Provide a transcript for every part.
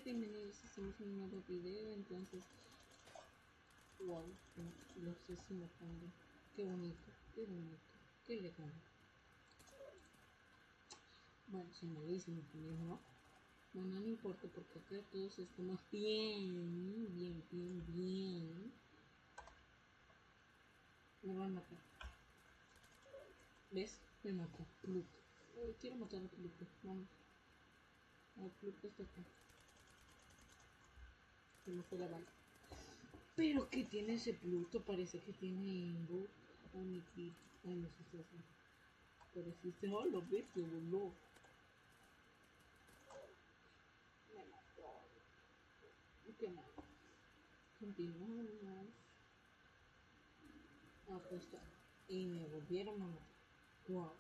Bienvenidos, estamos en un nuevo video, entonces, wow, lo estoy simulando, qué bonito, qué elegante. Bueno, soy malísimo también, ¿no? Bueno, no importa porque acá todos estamos bien. Me van a matar. ¿Ves? Me mató, Pluto. Quiero matar a Pluto, vamos. A Pluto está acá. Se me fue la bala. Pero que tiene ese Pluto, parece que tiene Ingo. Ay, mi kit. Ay, no sé si es así. Pero existe. Oh, lo ves, que voló. Me mató. Qué mal. Continuamos. Apuesta. Y me volvieron a matar. Wow.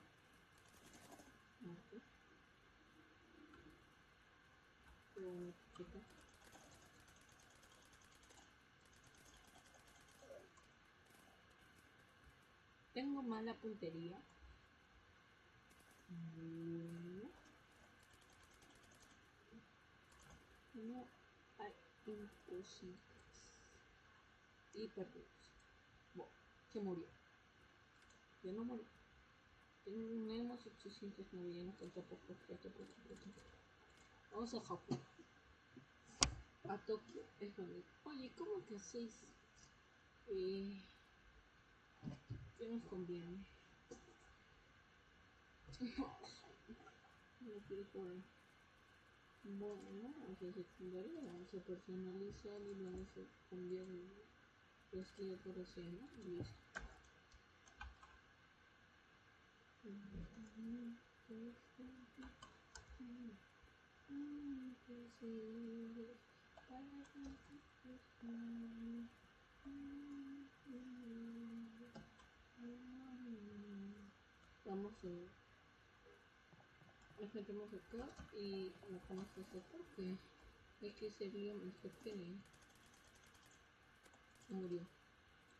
Ok. Qué bonito, chica. Tengo mala puntería. No hay imposibles. Y perdidos. Bueno, se murió. Ya no murió. Tenemos 809, ya no falta poco. Vamos a Japón. A Tokio es bonito. Oye, ¿cómo que 6? ¿Qué nos conviene? No quiero jugar. Bueno, hacia secundaria vamos a personalizar y vamos a cambiar los que aparecen, ¿no? Listo. Vamos a nos metemos acá y matamos a ese porque es que sería mejor que murió.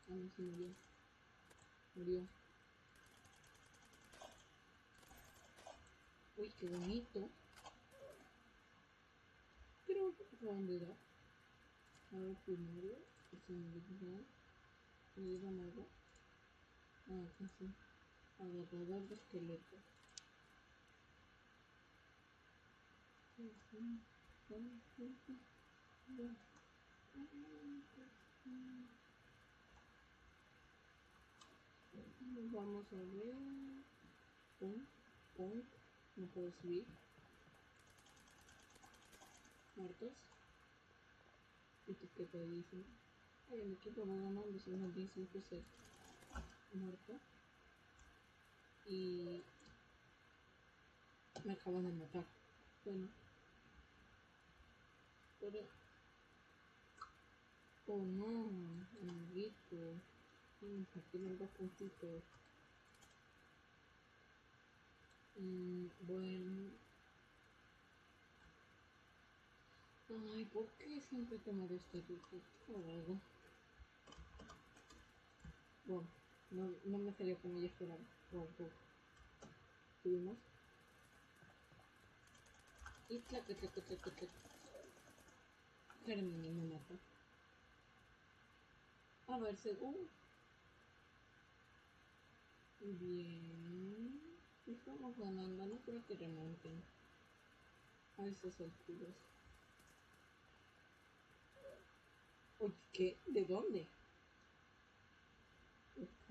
Ah, no, se murió. Uy, qué bonito. Pero ¿a dónde da? A ver, primero, se me dio algo. Ah, acá sí. Agarrador de esqueleto. Vamos a ver. Pum. No puedo subir. Muertos. Etiqueta dice. Ay, el equipo va ganando, son unos 15%. Muerto. Y me acaban de matar. Bueno. Pero... oh no, amiguito. Tienen 2 puntitos. Bueno. Ay, ¿por qué siempre tomar este rico? Algo. Bueno, no me salió como yo esperaba. Wow. Subimos. Y clac. Germini me mató. A ver, según. Bien. Estamos ganando, no creo que remonten a esas alturas. Oye, ¿qué? ¿De dónde? Ok.